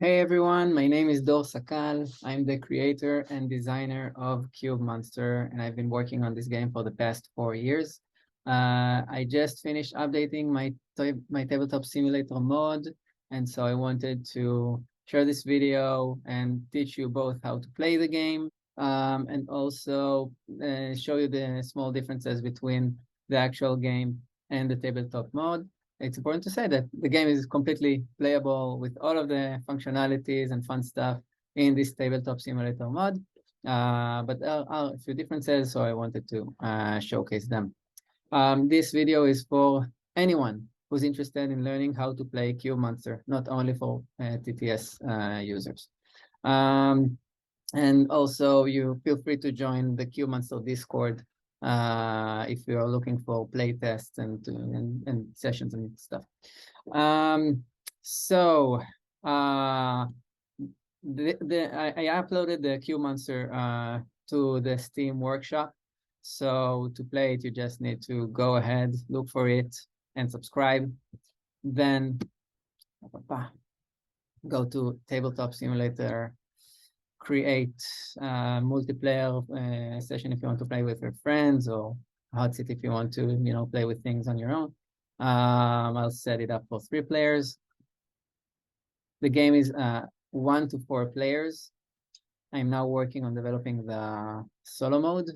Hey everyone, my name is Dor Sakal. I'm the creator and designer of Cube Monster, and I've been working on this game for the past 4 years. I just finished updating my tabletop simulator mod, and so I wanted to share this video and teach you both how to play the game, and also show you the small differences between the actual game and the tabletop mod. It's important to say that the game is completely playable with all of the functionalities and fun stuff in this tabletop simulator mod, but there are a few differences, so I wanted to showcase them. This video is for anyone who's interested in learning how to play Cube Monster, not only for TTS users. And also, you feel free to join the Cube Monster Discord if you are looking for play tests and sessions and stuff. So I uploaded the Cube Monster to the Steam Workshop. So to play it, you just need to go ahead, look for it, and subscribe. Then go to Tabletop Simulator, create a multiplayer session if you want to play with your friends, or hot seat if you want to, play with things on your own. I'll set it up for 3 players. The game is 1 to 4 players. I'm now working on developing the solo mode.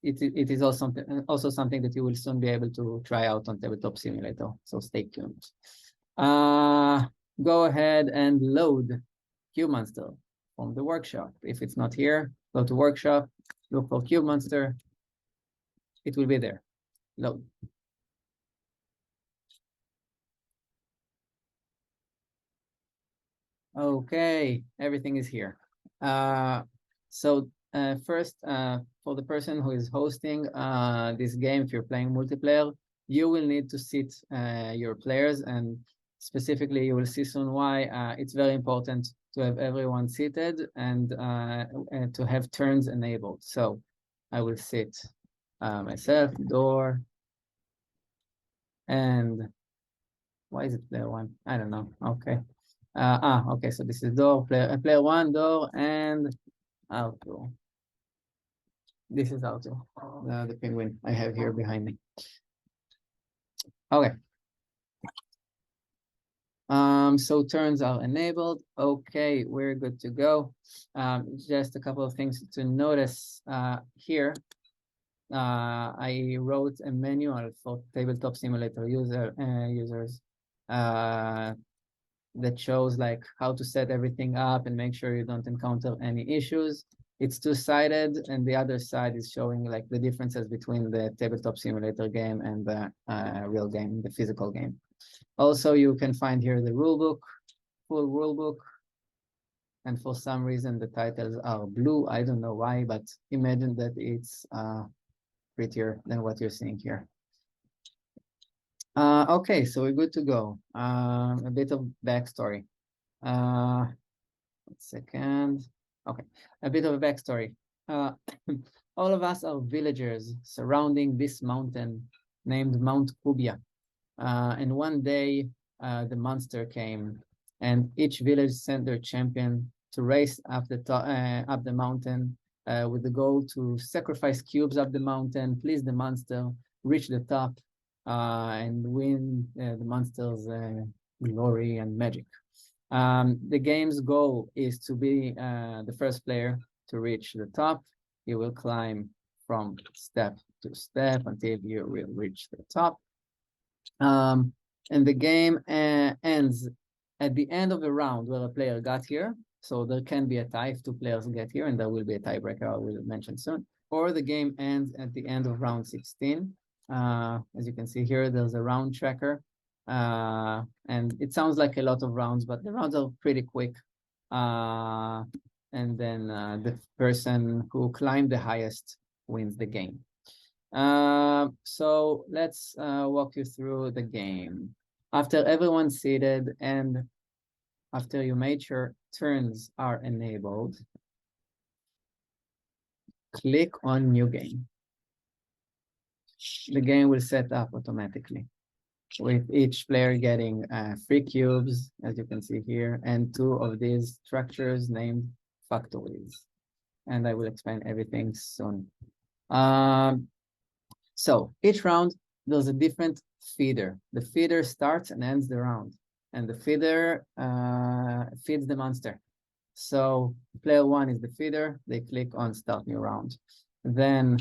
It is also something that you will soon be able to try out on Tabletop Simulator, so stay tuned. Go ahead and load Cube Monster from the workshop. If it's not here, go to workshop, look for Cube Monster. It will be there. Load. Okay, everything is here. First, for the person who is hosting this game, if you're playing multiplayer, you will need to seat your players, and specifically, you will see soon why it's very important to have everyone seated and to have turns enabled. So I will sit myself, Door, and why is it player 1? I don't know. Okay. Okay, so this is Door, player 1, Door, and Auto. This is Auto, the penguin I have here behind me. Okay. So turns are enabled. Okay, we're good to go. Just a couple of things to notice here. I wrote a manual for Tabletop Simulator users that shows like how to set everything up and make sure you don't encounter any issues. It's two-sided, and the other side is showing like the differences between the Tabletop Simulator game and the real game, the physical game. Also, you can find here the rulebook, full rulebook. And for some reason, the titles are blue. I don't know why, but imagine that it's prettier than what you're seeing here. Okay, so we're good to go. A bit of backstory. 1 second. Okay, a bit of a backstory. All of us are villagers surrounding this mountain named Mount Kubia. And one day, the monster came, and each village sent their champion to race up the mountain with the goal to sacrifice cubes up the mountain, please the monster, reach the top, and win the monster's glory and magic. The game's goal is to be the first player to reach the top. You will climb from step to step until you will reach the top. And the game ends at the end of the round where a player got here. So there can be a tie if 2 players get here, and there will be a tiebreaker I will mention soon. Or the game ends at the end of round 16. As you can see here, there's a round tracker. And it sounds like a lot of rounds, but the rounds are pretty quick. And then the person who climbed the highest wins the game. So let's walk you through the game. After everyone's seated and after you made sure turns are enabled, click on New Game. The game will set up automatically. with each player getting 3 cubes, as you can see here, and 2 of these structures named factories. And I will explain everything soon. So each round, there's a different feeder. The feeder starts and ends the round, and the feeder feeds the monster. So player 1 is the feeder. They click on start new round. Then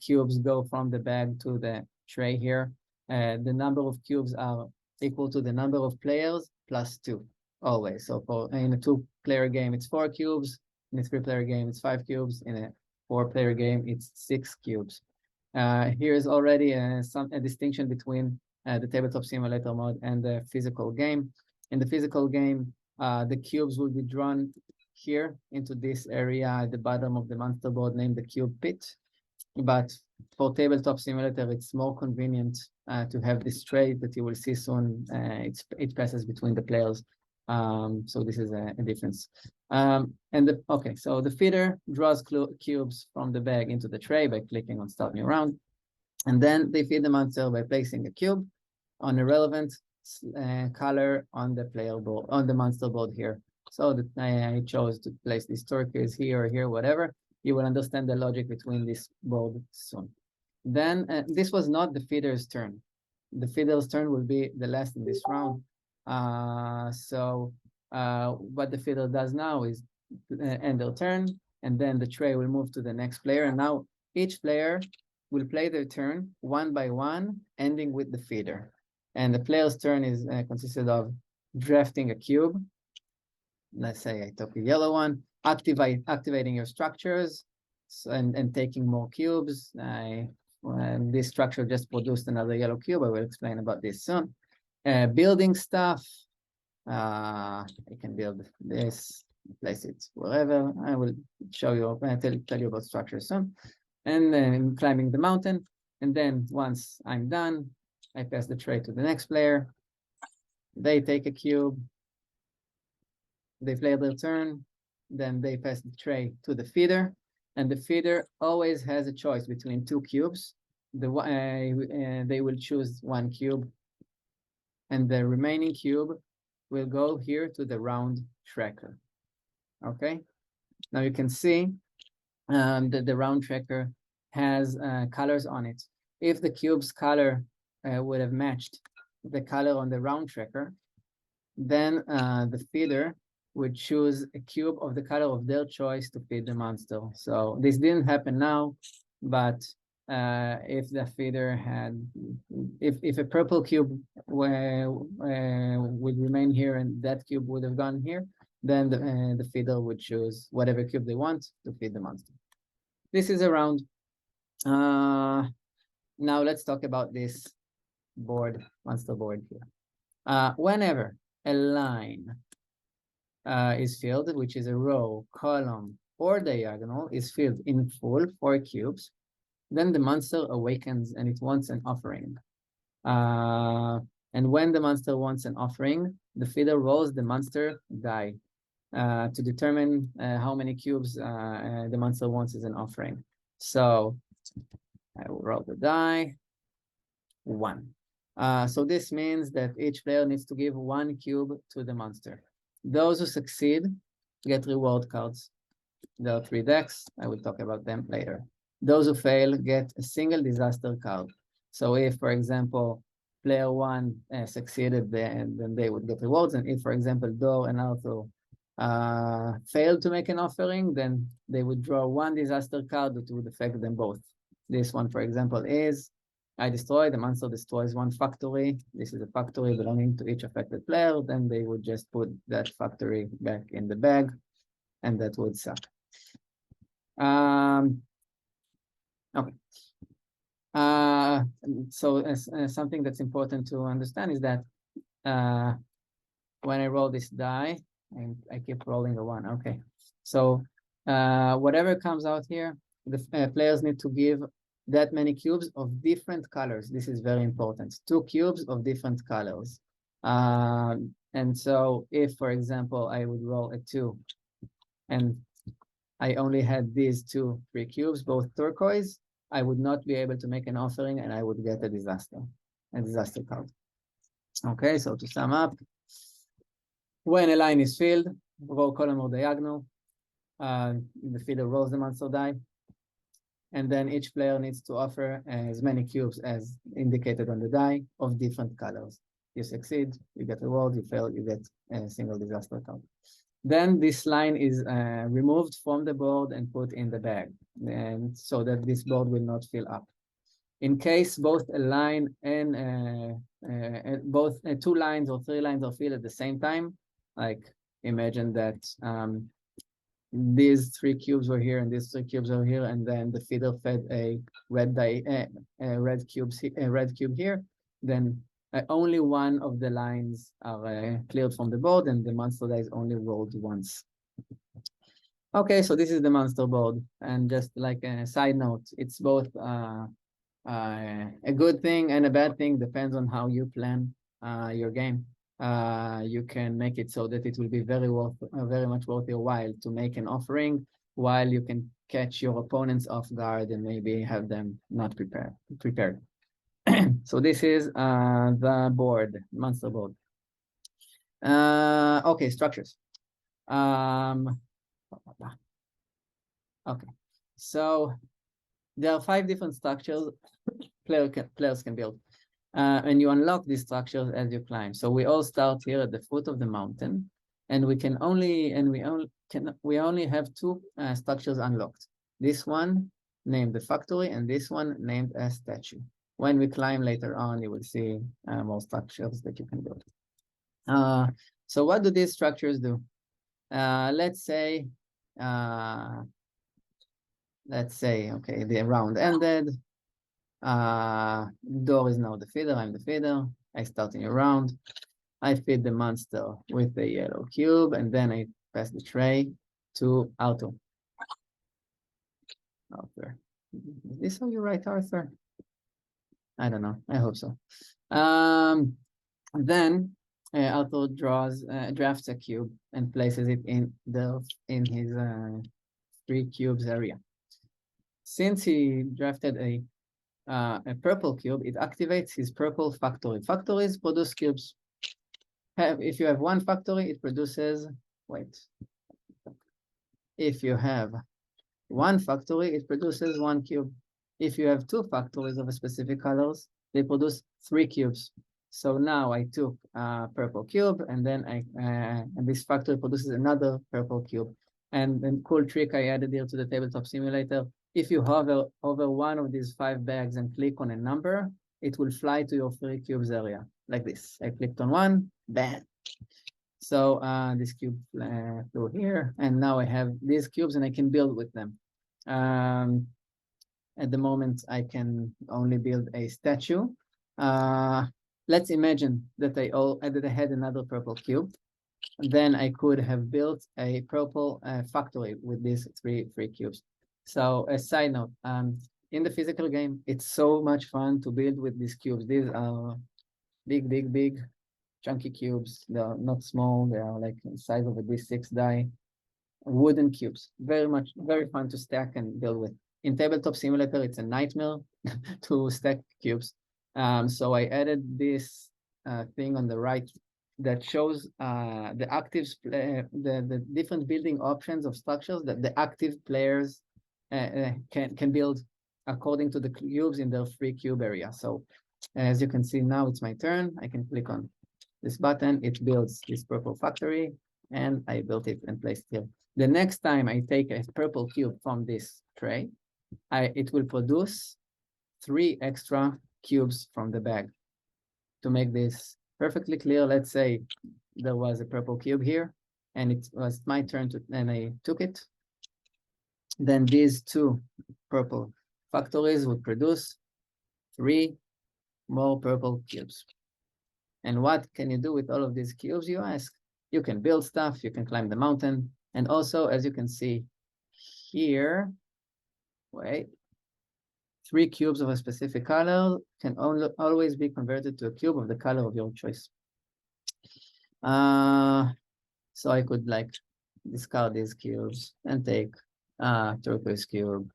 cubes go from the bag to the tray here. The number of cubes are equal to the number of players plus 2, always. So in a 2-player game, it's 4 cubes. In a 3-player game, it's 5 cubes. In a 4-player game, it's 6 cubes. Here is already a distinction between the tabletop simulator mode and the physical game. In the physical game, the cubes will be drawn here into this area at the bottom of the monster board named the cube pit. But for tabletop simulator, it's more convenient to have this tray that you will see soon. It passes between the players. So this is a difference. So the feeder draws cubes from the bag into the tray by clicking on start new round. And then they feed the monster by placing a cube on a relevant color on the player board, on the monster board here. So that I chose to place this turquoise here or here, whatever. You will understand the logic between this board soon. Then this was not the feeder's turn. The feeder's turn will be the last in this round. What the feeder does now is end their turn, and then the tray will move to the next player. And now each player will play their turn one by one, ending with the feeder. And the player's turn is consisted of drafting a cube. Let's say I took a yellow one, activating your structures, and taking more cubes. This structure just produced another yellow cube. I will explain about this soon. Building stuff. I can build this, place it wherever. I will show you, tell you about structure soon. And then climbing the mountain. And then once I'm done, I pass the tray to the next player. They take a cube. They play their turn. Then they pass the tray to the feeder. And the feeder always has a choice between 2 cubes. They will choose 1 cube. And the remaining cube will go here to the round tracker. Okay? Now you can see that the round tracker has colors on it. If the cube's color would have matched the color on the round tracker, then the feeder would choose a cube of the color of their choice to feed the monster. So this didn't happen now, but if the feeder had, if a purple cube would remain here and that cube would have gone here, then the feeder would choose whatever cube they want to feed the monster. This is a round. Now let's talk about this board, monster board here. Whenever a line is filled, which is a row, column, or diagonal, is filled in full 4 cubes, then the monster awakens and it wants an offering. And when the monster wants an offering, the feeder rolls the monster die to determine how many cubes the monster wants as an offering. So I will roll the die, 1. So this means that each player needs to give 1 cube to the monster. Those who succeed get reward cards. There are 3 decks. I will talk about them later. Those who fail get a single disaster card. So if, for example, player 1 succeeded, then they would get rewards. And if, for example, Dor and Arthur failed to make an offering, then they would draw 1 disaster card that would affect them both. This one, for example, is I destroy, the monster destroys 1 factory. This is a factory belonging to each affected player. Then they would just put that factory back in the bag, and that would suck. Okay. So something that's important to understand is that when I roll this die, I keep rolling a 1. Okay. So whatever comes out here, the players need to give that many cubes of different colors. This is very important. 2 cubes of different colors. And so if, for example, I would roll a 2 and I only had these 3 cubes, both turquoise, I would not be able to make an offering and I would get a disaster. a disaster card. Okay, so to sum up, when a line is filled, row, column, or diagonal, the feeder rolls the monster die, and then each player needs to offer as many cubes as indicated on the die of different colors. You succeed, you get a reward. You fail, you get a single disaster card. Then this line is removed from the board and put in the bag, and so that this board will not fill up. In case both a line and both 2 lines or 3 lines are filled at the same time, like imagine that these 3 cubes were here and these 3 cubes are here, and then the feeder fed a red cube here, then only one of the lines are cleared from the board, and the monster die is only rolled once. Okay, so this is the monster board, and just like a side note, it's both a good thing and a bad thing, depends on how you plan your game. You can make it so that it will be very much worth your while to make an offering, while you can catch your opponents off guard and maybe have them not prepared. So this is the board, monster board. Okay, structures. Okay, so there are 5 different structures players can build. And you unlock these structures as you climb. So we all start here at the foot of the mountain, and we only have 2 structures unlocked. This one named the factory, and this one named a statue. When we climb later on, you will see more structures that you can build. So what do these structures do? Let's say, okay, the round ended. Door is now the feeder. I'm the feeder. I start a new round. I feed the monster with the yellow cube, and then I pass the tray to Arthur. Arthur. Is this how you write Arthur? I don't know. I hope so. Then Arthur drafts a cube and places it in his 3 cubes area. Since he drafted a purple cube, it activates his purple factory. Factories produce cubes. If you have 1 factory, it produces, if you have 1 factory, it produces 1 cube. If you have 2 factories of a specific colors, they produce 3 cubes. So now I took a purple cube, and then and this factory produces another purple cube. And then cool trick I added here to the tabletop simulator: if you hover over one of these 5 bags and click on a number, it will fly to your 3 cubes area, like this. I clicked on 1, bam. So this cube flew here, and now I have these cubes, and I can build with them. At the moment, I can only build a statue. Let's imagine that I had another purple cube. Then I could have built a purple factory with these three cubes. So a side note, in the physical game, it's so much fun to build with these cubes. These are big, chunky cubes. They are not small. They are like the size of a D6 die. Wooden cubes. Very fun to stack and build with. In Tabletop Simulator, it's a nightmare to stack cubes. So I added this thing on the right that shows the active, the different building options of structures that the active players can build according to the cubes in their free cube area. So as you can see now, it's my turn. I can click on this button. It builds this purple factory, and I built it and placed it here. The next time I take a purple cube from this tray, it will produce 3 extra cubes from the bag. To make this perfectly clear, let's say there was a purple cube here, and it was my turn and I took it. Then these 2 purple factories would produce 3 more purple cubes. And what can you do with all of these cubes, you ask? You can build stuff, you can climb the mountain, and also, as you can see here, 3 cubes of a specific color can always be converted to a cube of the color of your choice. So I could like discard these cubes and take turquoise cube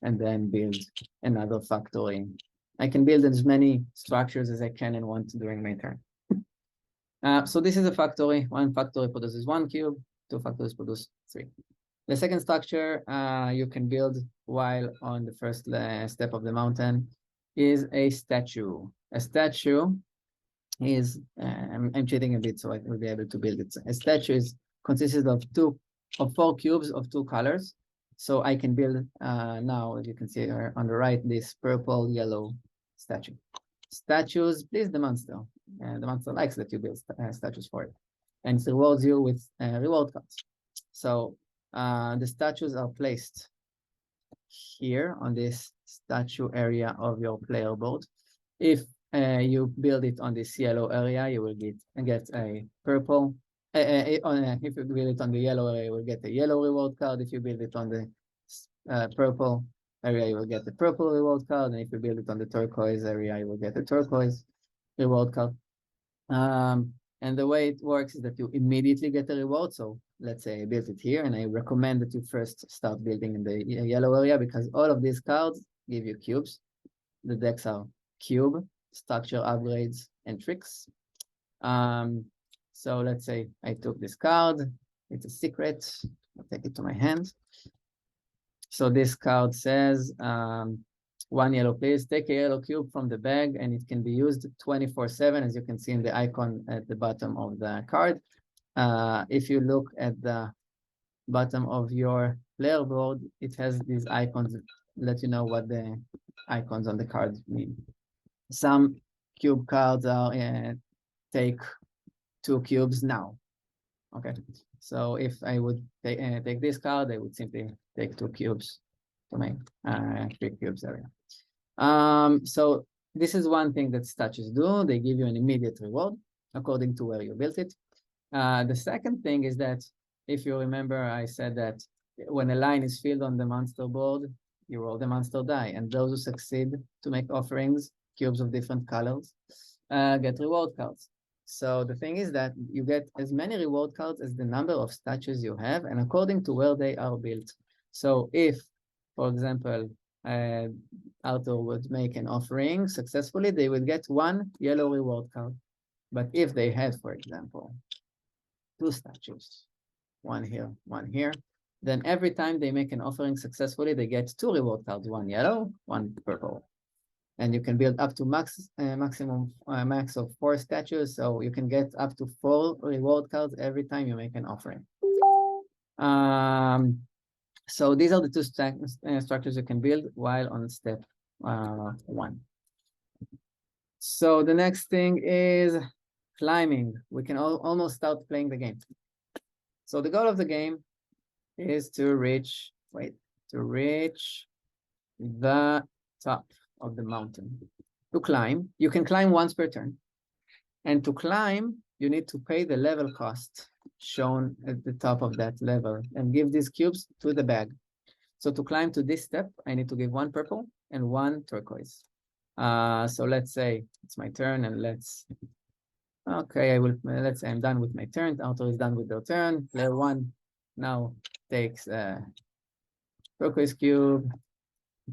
and then build another factory I can build as many structures as I can and want during my turn. So this is a factory. One factory produces 1 cube, 2 factories produce 3. The second structure you can build while on the first step of the mountain is a statue. A statue is, I'm cheating a bit so I will be able to build it. A statue consists of 4 cubes of 2 colors. So I can build now, as you can see here on the right, this purple, yellow statue. Statues please the monster. The monster likes that you build statues for it. And it rewards you with reward cards. So the statues are placed here on this statue area of your player board. If you build it on this yellow area, you will get a purple. If you build it on the yellow area, you will get a yellow reward card. If you build it on the purple area, you will get the purple reward card. And if you build it on the turquoise area, you will get a turquoise reward card. And the way it works is that you immediately get a reward. So let's say I built it here, and I recommend that you first start building in the yellow area because all of these cards give you cubes. The decks are cube, structure upgrades, and tricks. So let's say I took this card. It's a secret. I'll take it to my hand. So this card says, 1 yellow, please. Take a yellow cube from the bag, and it can be used 24/7, as you can see in the icon at the bottom of the card. If you look at the bottom of your player board, it has these icons that let you know what the icons on the card mean. Some cube cards are take 2 cubes now. Okay, so if I would take this card, I would simply take 2 cubes to make 3 cubes area. So this is one thing that statues do. They give you an immediate reward according to where you built it. The second thing is that if you remember, I said that when a line is filled on the monster board, you roll the monster die, and those who succeed to make offerings, cubes of different colors, get reward cards. So the thing is that you get as many reward cards as the number of statues you have, and according to where they are built. So if, for example, Arthur would make an offering successfully, they would get 1 yellow reward card. But if they had, for example, 2 statues, 1 here, 1 here, then every time they make an offering successfully, they get 2 reward cards, 1 yellow, 1 purple. And you can build up to max of 4 statues, so you can get up to 4 reward cards every time you make an offering. So these are the 2 structures you can build while on step 1. So the next thing is climbing. We can almost start playing the game. So the goal of the game is to reach the top of the mountain. To climb, you can climb once per turn. And to climb, you need to pay the level cost shown at the top of that level and give these cubes to the bag. So to climb to this step, I need to give 1 purple and 1 turquoise. So let's say it's my turn, and let's say I'm done with my turn. Arthur is done with their turn. Player 1 now takes a turquoise cube,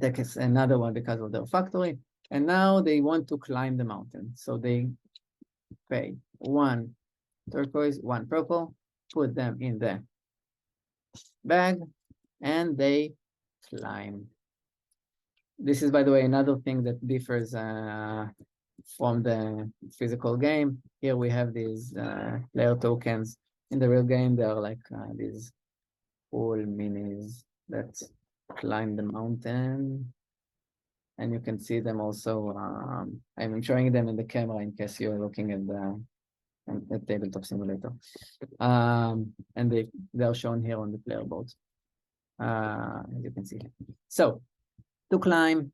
takes another one because of their factory, and now they want to climb the mountain. So they pay 1 turquoise, 1 purple, put them in the bag, and they climb. This is, by the way, another thing that differs from the physical game. Here we have these player tokens. In the real game, they are like these cool minis that climb the mountain. And you can see them also. I'm showing them in the camera in case you're looking at the tabletop simulator. And they are shown here on the player board, as you can see. So to climb,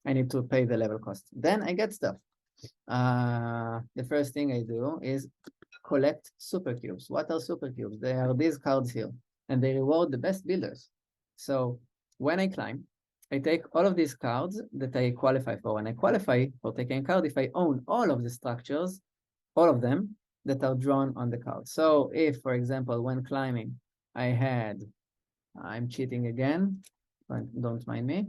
I need to pay the level cost. Then I get stuff. The first thing I do is collect super cubes. What are super cubes? They are these cards here, and they reward the best builders. So when I climb, I take all of these cards that I qualify for, and I qualify for taking a card if I own all of the structures, all of them, that are drawn on the card. So if, for example, when climbing, I had, I'm cheating again, but don't mind me.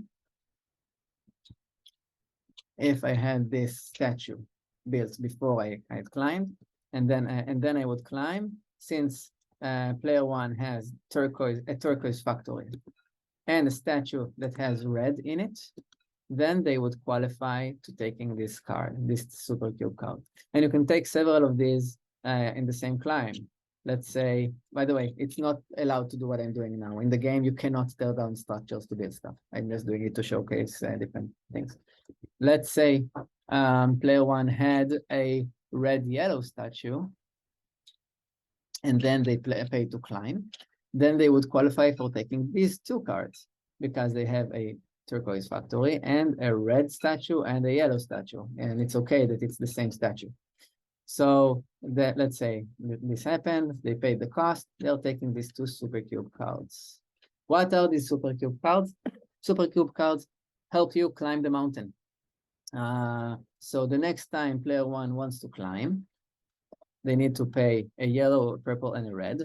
if I had this statue built before I had climbed, and then I would climb, since player one has a turquoise factory and a statue that has red in it, then they would qualify to taking this card, this super cube card. And you can take several of these in the same climb. Let's say, by the way, it's not allowed to do what I'm doing now. In the game, you cannot tear down structures to build stuff. I'm just doing it to showcase different things. Let's say player one had a red-yellow statue, and then they pay to climb. Then they would qualify for taking these two cards because they have a turquoise factory and a red statue and a yellow statue. And it's okay that it's the same statue. So that, let's say this happened, they paid the cost, they're taking these two supercube cards. What are these supercube cards? Supercube cards help you climb the mountain. So the next time player one wants to climb, they need to pay a yellow, a purple, and a red.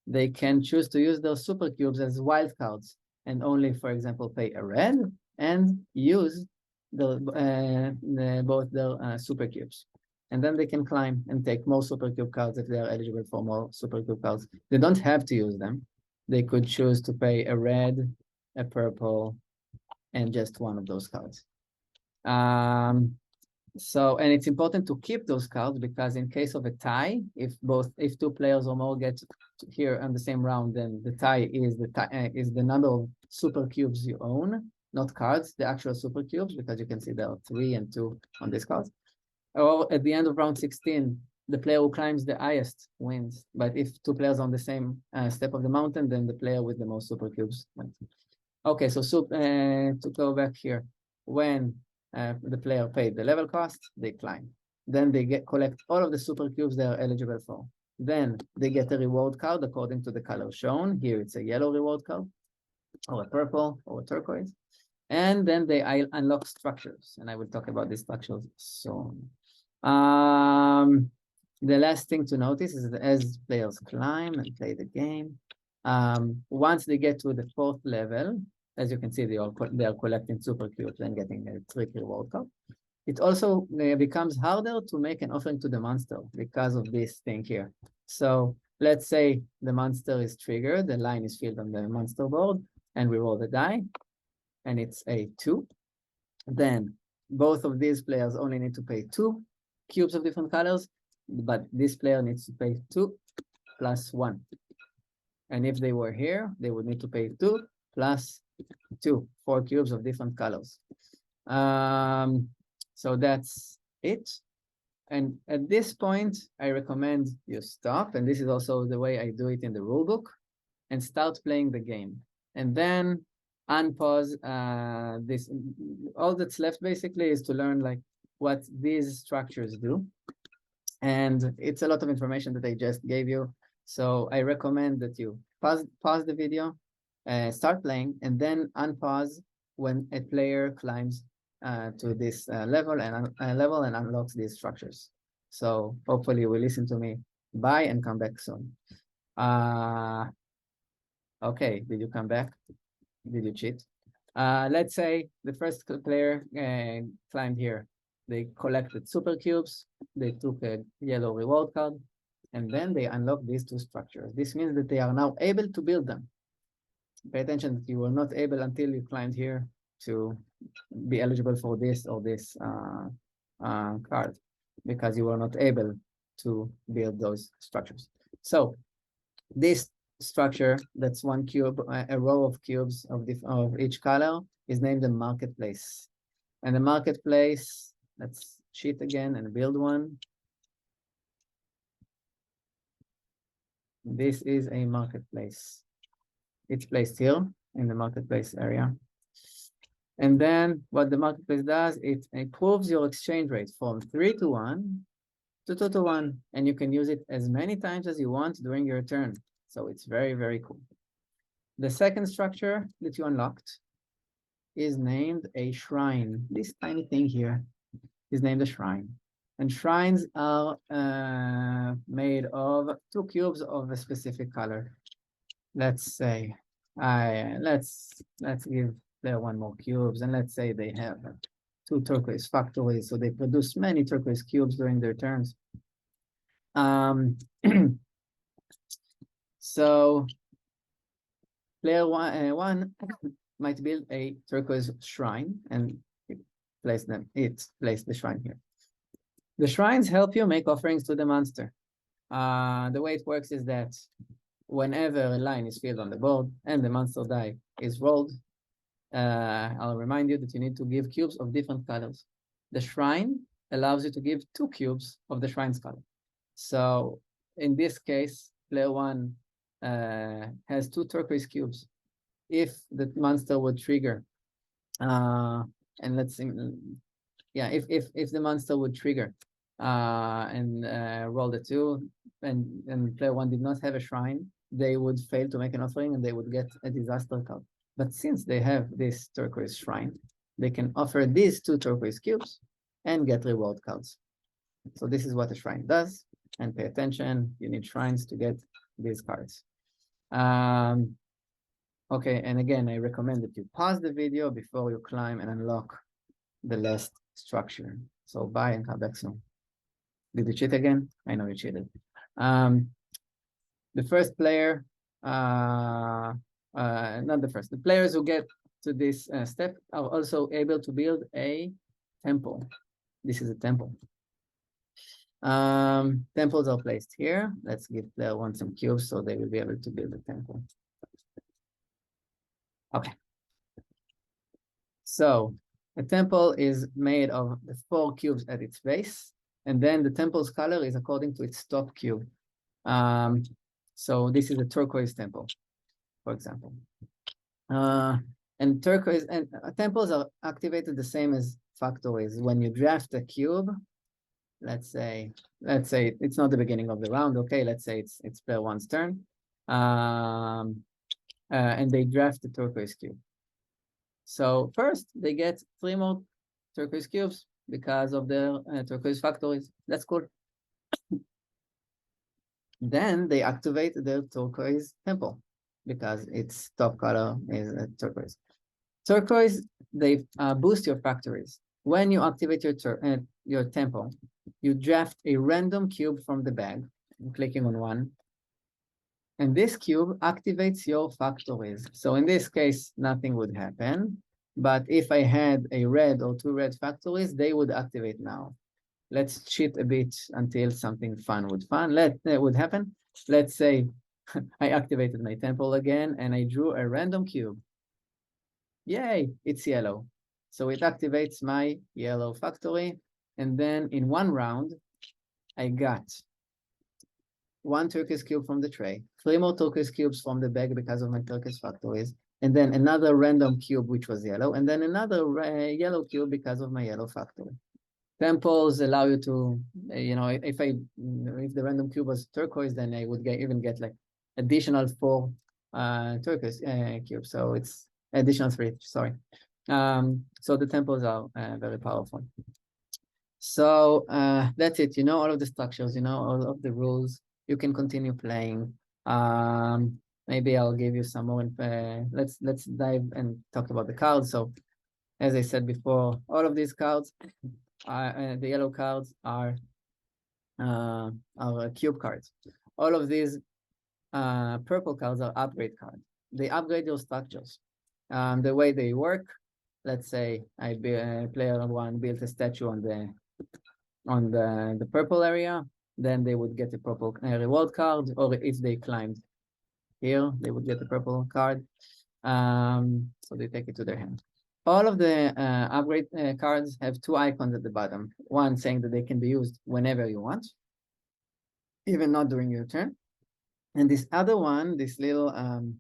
They can choose to use those supercubes as wild cards and only, for example, pay a red and use both their supercubes. And then they can climb and take more supercube cards if they are eligible for more supercube cards. They don't have to use them. They could choose to pay a red, a purple, and just one of those cards. So, and it's important to keep those cards because in case of a tie, if two players or more get here on the same round, then the tie is the number of super cubes you own, not cards, the actual super cubes, because you can see there are 3 and 2 on these cards. Or at the end of round 16, the player who climbs the highest wins. But if two players on the same step of the mountain, then the player with the most super cubes wins. Okay, so to go back here, when the player paid the level cost, they climb. Then they collect all of the super cubes they are eligible for. Then they get a reward card according to the color shown. Here it's a yellow reward card, or a purple, or a turquoise. And then they unlock structures, and I will talk about these structures soon. The last thing to notice is that as players climb and play the game, once they get to the 4th level, as you can see, they are collecting super cubes and getting a tricky reward card. It also becomes harder to make an offering to the monster because of this thing here. So let's say the monster is triggered, the line is filled on the monster board, and we roll the die, and it's a 2. Then both of these players only need to pay 2 cubes of different colors, but this player needs to pay 2 plus 1. And if they were here, they would need to pay 2 plus 2, 4 cubes of different colors. So that's it. And at this point, I recommend you stop. And this is also the way I do it in the rulebook, and start playing the game. And then unpause this. All that's left basically is to learn like what these structures do. And it's a lot of information that I just gave you. So I recommend that you pause the video, start playing, and then unpause when a player climbs to this level and unlocks these structures. So hopefully you will listen to me. Bye and come back soon. Okay, did you come back? Did you cheat? Let's say the first player climbed here. They collected super cubes. They took a yellow reward card, and then they unlocked these 2 structures. This means that they are now able to build them. Pay attention that you were not able until you climbed here to be eligible for this or this card, because you were not able to build those structures. So this structure, that's 1 cube, a row of cubes of each color, is named the marketplace. And the marketplace, let's cheat again and build one. This is a marketplace. It's placed here in the marketplace area. And then what the marketplace does, it improves your exchange rate from 3 to 1 to 2 to 1, and you can use it as many times as you want during your turn. So it's very, very cool. The second structure that you unlocked is named a shrine. This tiny thing here is named a shrine. And shrines are made of 2 cubes of a specific color. Let's say, let's give there 1 more cubes, and let's say they have two turquoise factories, so they produce many turquoise cubes during their turns. So player one might build a turquoise shrine and place the shrine here. The shrines help you make offerings to the monster. The way it works is that whenever a line is filled on the board and the monster die is rolled, I'll remind you that you need to give cubes of different colors. The shrine allows you to give 2 cubes of the shrine's color. So in this case, player one has 2 turquoise cubes. If the monster would trigger, and let's see, yeah, if the monster would trigger and roll the 2, and player one did not have a shrine, they would fail to make an offering and they would get a disaster card. But since they have this turquoise shrine, they can offer these 2 turquoise cubes and get reward cards. So this is what a shrine does. And pay attention, you need shrines to get these cards. Okay, and again, I recommend that you pause the video before you climb and unlock the last structure. So bye and come back soon. Did you cheat again? I know you cheated. The first player, not the first, the players who get to this step are also able to build a temple. This is a temple. Temples are placed here. Let's give player one some cubes so they will be able to build a temple. Okay. So a temple is made of the 4 cubes at its base, and then the temple's color is according to its top cube. So this is a turquoise temple, for example. And turquoise and temples are activated the same as factories. When you draft a cube, let's say it's not the beginning of the round. Okay, let's say it's player one's turn, and they draft the turquoise cube. So first they get 3 more turquoise cubes because of their turquoise factories. That's cool. Then they activate their turquoise temple because its top color is turquoise. Turquoise, they boost your factories. When you activate your temple, you draft a random cube from the bag. I'm clicking on one. And this cube activates your factories. So in this case, nothing would happen. But if I had a red or 2 red factories, they would activate now. Let's cheat a bit until something fun would happen. Let's say I activated my temple again and I drew a random cube. Yay, it's yellow. So it activates my yellow factory. And then in one round, I got 1 turquoise cube from the tray, 3 more turquoise cubes from the bag because of my turquoise factories, and then another random cube, which was yellow, and then another yellow cube because of my yellow factory. Temples allow you to, if the random cube was turquoise, then I would even get like additional 4 turquoise cubes. So it's additional 3, sorry. So the temples are very powerful. So that's it. You know all of the structures, you know all of the rules. You can continue playing. Maybe I'll give you some more. Let's dive and talk about the cards. So as I said before, all of these cards, the yellow cards are cube cards. All of these purple cards are upgrade cards. They upgrade your structures. The way they work, let's say player one built a statue on the purple area, then they would get a purple reward card, or if they climbed here, they would get a purple card. So they take it to their hand. All of the upgrade cards have 2 icons at the bottom. One saying that they can be used whenever you want, even not during your turn. And this other one, this little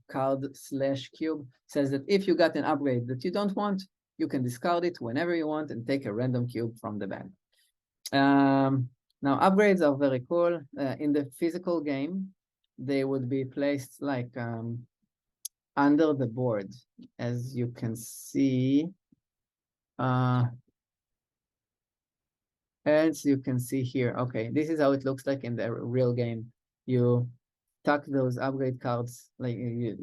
card/cube, says that if you got an upgrade that you don't want, you can discard it whenever you want and take a random cube from the bag. Now, upgrades are very cool. In the physical game, they would be placed like under the board, as you can see. As you can see here. Okay, this is how it looks like in the real game. You tuck those upgrade cards, like you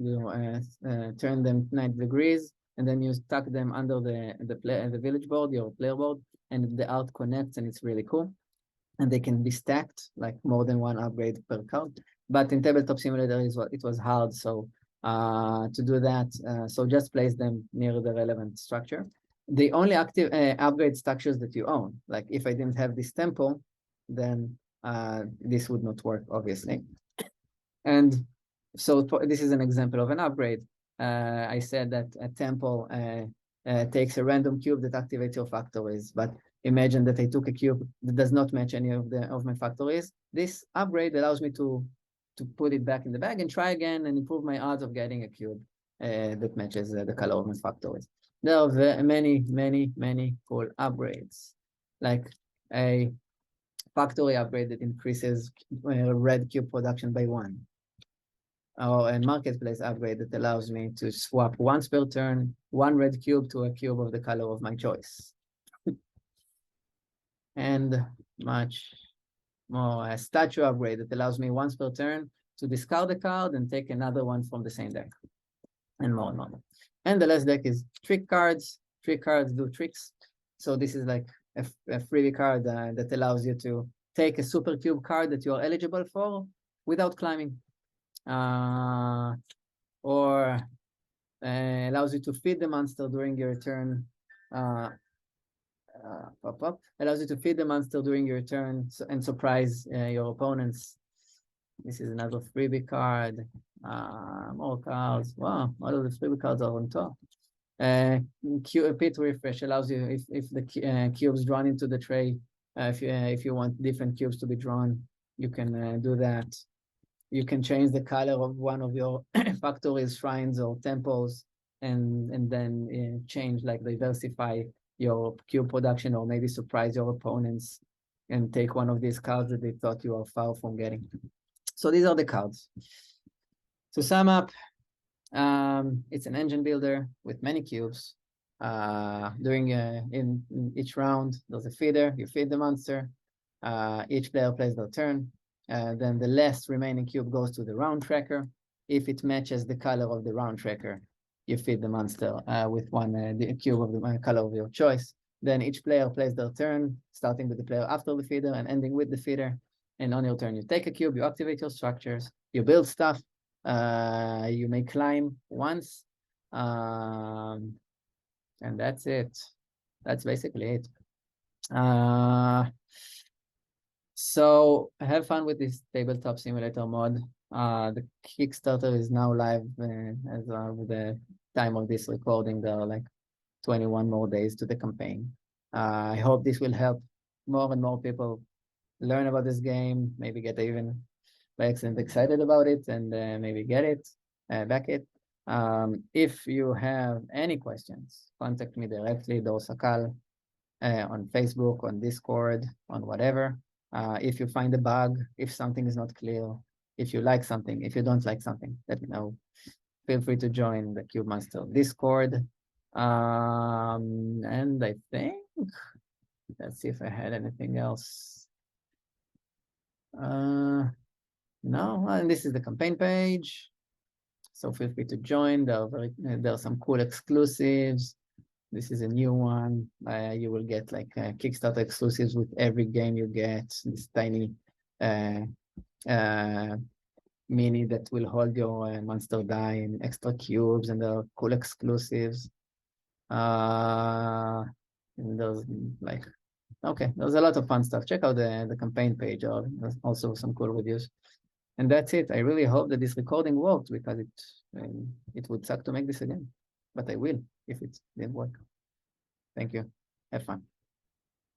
turn them 90 degrees, and then you tuck them under the village board, your player board, and the art connects, and it's really cool. And they can be stacked, like more than one upgrade per card. But in Tabletop Simulator, it was hard, so to do that, so just place them near the relevant structure. The only active upgrade structures that you own, like if I didn't have this temple, then this would not work, obviously. And so this is an example of an upgrade. I said that a temple takes a random cube that activates your factories, but imagine that I took a cube that does not match any of my factories. This upgrade allows me to put it back in the bag and try again and improve my odds of getting a cube that matches the color of my factories. There are many, many, many cool upgrades, like a factory upgrade that increases red cube production by 1. Or a marketplace upgrade that allows me to swap once per turn, 1 red cube to a cube of the color of my choice. And much more. A statue upgrade that allows me once per turn to discard a card and take another one from the same deck. And more and more. And the last deck is trick cards. Trick cards do tricks. So this is like a freebie card that allows you to take a super cube card that you are eligible for without climbing. Or allows you to feed the monster during your turn. Allows you to feed the monster during your turn and surprise your opponents. This is another freebie card. More cards. Wow, all of the freebie cards are on top. Pit refresh allows you, if the cubes drawn into the tray, if you want different cubes to be drawn, you can do that. You can change the color of one of your factories, shrines, or temples, and then change, like diversify your cube production, or maybe surprise your opponents and take one of these cards that they thought you are far from getting. So these are the cards. To sum up, it's an engine builder with many cubes. In each round, there's a feeder. You feed the monster. Each player plays their turn. Then the last remaining cube goes to the round tracker. If it matches the color of the round tracker, you feed the monster with the cube of the color of your choice. Then each player plays their turn, starting with the player after the feeder and ending with the feeder. And on your turn, you take a cube, you activate your structures, you build stuff, you may climb once, and that's it. That's basically it. So have fun with this tabletop simulator mod. The Kickstarter is now live as of the time of this recording. There are like 21 more days to the campaign. I hope this will help more and more people learn about this game, maybe get even by accident excited about it, and maybe get it, back it. If you have any questions, contact me directly, Dor Sakal, on Facebook, on Discord, on whatever. If you find a bug, if something is not clear, if you like something, if you don't like something, let me know. Feel free to join the Cube Master Discord. And I think, let's see if I had anything else. No, and this is the campaign page. So feel free to join. There are some cool exclusives. This is a new one. You will get like Kickstarter exclusives with every game you get. This tiny mini that will hold your monster die and extra cubes, and there are cool exclusives. And there's like, okay, there's a lot of fun stuff. Check out the campaign page, or there's also some cool reviews. And that's it. I really hope that this recording worked, because it would suck to make this again, but I will if it didn't work. Thank you. Have fun.